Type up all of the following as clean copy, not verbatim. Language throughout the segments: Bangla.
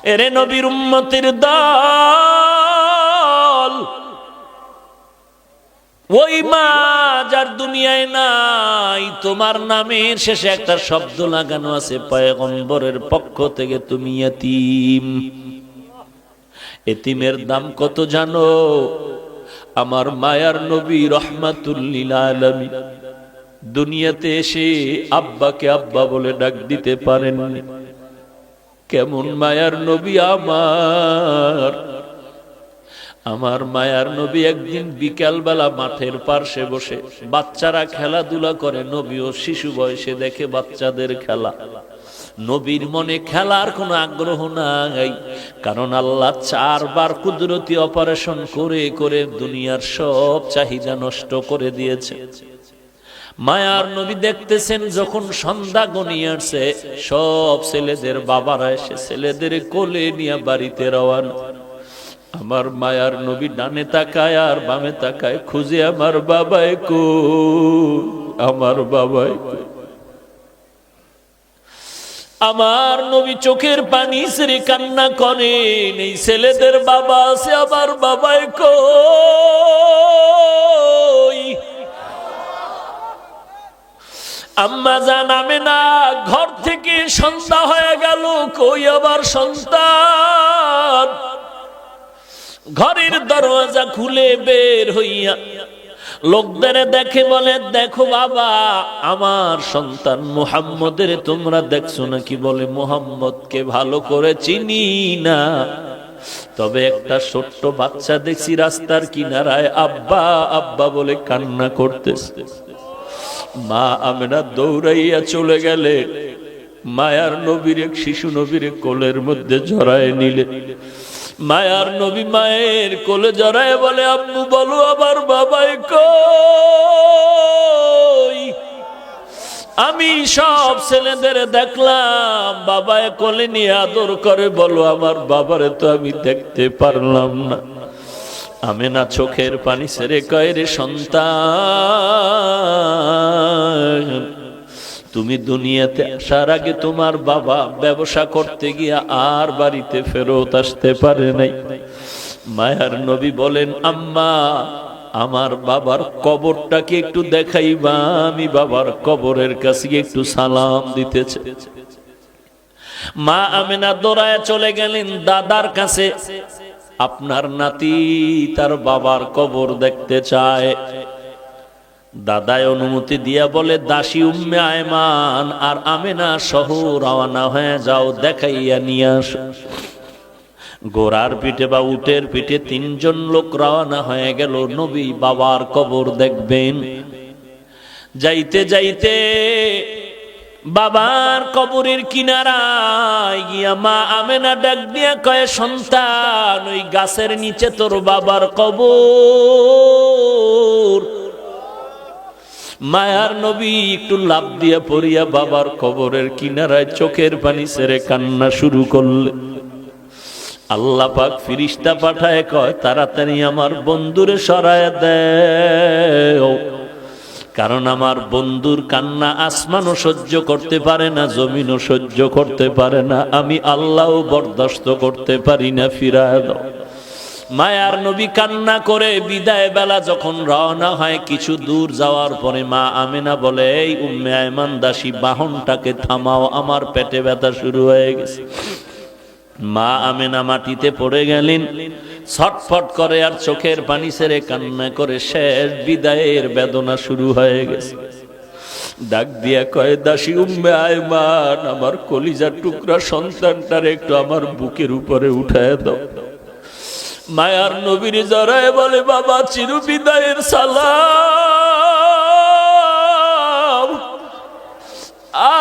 এরে নবীর উম্মতের দল, ওই মা যার দুনিয়ায় নাই, তোমার নামের শেষে একটা শব্দ লাগানো আছে, পয়গম্বরের পক্ষ থেকে তুমি ইতিম। এতিমের দাম কত জানো? আমার মায়ার নবী রহমাতুল লিল আলামিন দুনিয়াতে এসে আব্বাকে আব্বা বলে ডাক দিতে পারেননি। কেমন মায়ার নবী আমার মায়ার নবী একদিন বিকালবেলা মাঠের পার্শ্বে বসে বাচ্চারা খেলাধুলা করে, নবীও শিশু বয়সে দেখে বাচ্চাদের খেলা। নবীর মনে খেলার কোনো আগ্রহ নাই, কারণ আল্লাহ 4 বার কুদরতি অপারেশন করে করে দুনিয়ার সব চাহিদা নষ্ট করে দিয়েছে। মায়ার নবী দেখতেছেন যখন সন্ধ্যা গনিয়ে আসছে, সব ছেলেদের বাবারা এসে ছেলেদের কোলে নিয়ে বাড়িতে রওয়ানা। আমার মায়ার নবী ডানে তাকায় আর বামে তাকায়, খুঁজে আমার বাবাই কই, আমার বাবাই কই। আমার নবী চোখের পানি ছেড়ে কান্না করেন, এই ছেলেদের বাবা আছে, আমার বাবাই কই। আম্মা জান আমেনা ঘর থেকে সন্ধ্যা হয়ে গেল, কই আবার সন্তান। ঘরের দরজা খুলে বের হইয়া লোকদের দেখে বলে, দেখো বাবা, আমার সন্তান মুহাম্মদের তোমরা দেখছো নাকি? বলে, মুহাম্মদকে ভালো করে চিনি না, তবে একটা ছোট্ট বাচ্চা দেখছি রাস্তার কিনারায় আব্বা আব্বা বলে কান্না করতেছে। মা আমেনা দৌড়াইয়া চলে গেলে, মায়ার নবীর এক শিশু নবীর কোলের মধ্যে জড়ায় নিলে। মায়ার নবী মায়ের কোলে জড়ায় বলে, আম্মু বলো আবার বাবাই কই। আমি সব ছেলেদের দেখলাম বাবায় কোলে নিয়ে আদর করে, বলো আমার বাবারে তো আমি দেখতে পারলাম না। আমেনা চোখের পানি ছেড়ে কয়, রে সন্তান, তুমি দুনিয়াতে আসার আগে তোমার বাবা ব্যবসা করতে গিয়া আর বাড়িতে ফেরত আসতে পারে নাই। মায়ার নবী বলেন, আম্মা আমার বাবার কবরটাকে একটু দেখাইবা, আমি বাবার কবরের কাছে একটু সালাম দিতেছে। মা আমেনা দৌড়ায় চলে গেলেন দাদার কাছে, আপনার নাতি তার বাবার কবর দেখতে চায়। দাদায় অনুমতি দিয়া বলে, দাসী উম্মে আয়মান আর আমেনা সহ রওনা হয়ে যাও, দেখাইয়া নিয়ে আসো। ঘোড়ার পিঠে বা উটের পিঠে 3 জন লোক রওনা হয়ে গেল, নবী বাবার কবর দেখবেন। যাইতে যাইতে বাবার কবরের কিনারায় গিয়া মা আমেনা ডাক দিয়া কয়, সন্তান, ওই গাছের নিচে তোর বাবার কবর। মায়ার নবী একটু লাফ দিয়া পড়িয়া বাবার কবরের কিনারায় চোখের পানি ছেড়ে কান্না শুরু করলে। আল্লাহ পাক ফিরিস্তা পাঠায় কয়, তাড়াতাড়ি আমার বন্ধুরে সরায় দেও, কারণ আমার বন্ধুর কান্না আসমানও সহ্য করতে পারে না, জমিনও সহ্য করতে পারে না, আমি আল্লাহও বরদাস্ত করতে পারি না, ফিরায় দাও। মায়ার নবী কান্না করে বিদায় বেলা যখন রওনা হয়, কিছু দূর যাওয়ার পরে মা আমেনা বলে, এই উম্মে আয়মান দাসী, বাহনটাকে থামাও, আমার পেটে ব্যথা শুরু হয়ে গেছে। মা আমেনা মাটিতে পড়ে গেলেন, ছটফট করে আর চোখের পানি ছেড়ে কান্না করে শেষ বিদায়ের বেদনা শুরু হয়ে গেছে। ডাক দিয়া কয়, দাসী উম্মে আয়মান, আমার কলিজার টুকরা সন্তানটার একটু আমার বুকের উপরে উঠায় দাও। মায়ার নবীর জড়ায় বলে, বাবা চির বিদায়ের সালাম,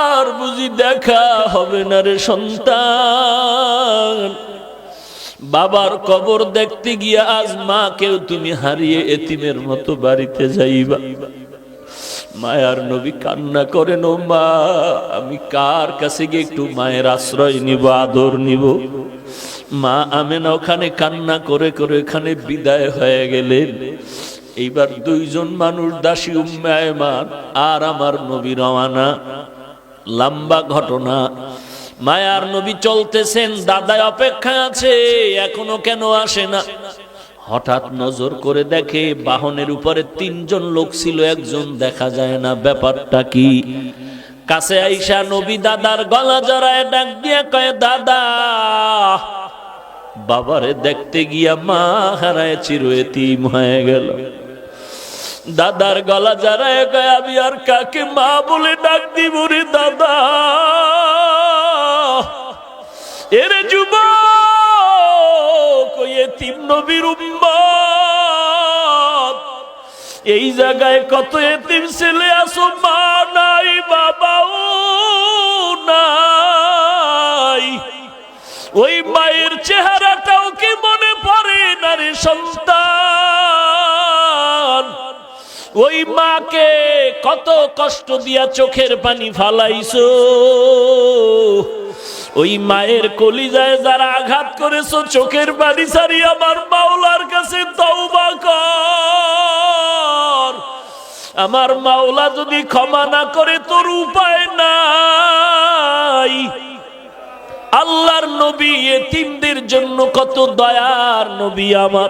আর বুঝি দেখা হবে না রে সন্তান। বাবার কবর দেখতে গিয়া আজ মাকেও তুমি হারিয়ে এতিমের মতো বাড়িতে যাইবা। মায়ার নবী কান্না করেন, ও মা, আমি কার কাছে গিয়ে একটু মায়ের আশ্রয় নিব, আদর নিব? মা আমেনা ওখানে কান্না করে করে এখানে বিদায় হয়ে গেলেন। এইবার 2 জন মানুষ, দাসী উম্মে আয়মান আর আমার নবী রওয়ানা। লম্বা ঘটনা। মায়ার নবী চলতেছেন, দাদায় অপেক্ষায় আছে, এখনো কেন আসে না? হঠাৎ নজর করে দেখে বাহনের উপরে 3 জন লোক ছিল, একজন দেখা যায় না, ব্যাপারটা কি? কাছে আইসা নবী দাদার গলা জড়ায় ডাক দিয়া কয়, দাদা। বাবারে দেখতে গিয়া মা হারায় চির এতিম হয়ে গেল। দাদার গলা জড়ায় কয়, আমি আর কাকে মা বলে ডাক দিব রে দাদা? এরে যুবক, এতিম নবীর উম্মত, এই জায়গায় কত এতিম ছেলে আছো, মা নাই, বাবাও নাই। ওই মায়ের চেহারাটাও কি মনে পড়ে না রে সন্তান? ওই মাকে কত কষ্ট দিয়া চোখের পানি ফালাইছো, ওই মায়ের কলিজায় যারা আঘাত করেছো, চোখের পানি ছাড়ি আমার মাওলার কাছে তওবা কর। আমার মাওলা যদি ক্ষমা না করে তোর উপায় নাই। আল্লাহর নবী এতিমদের জন্য কত দয়ার নবী আমার।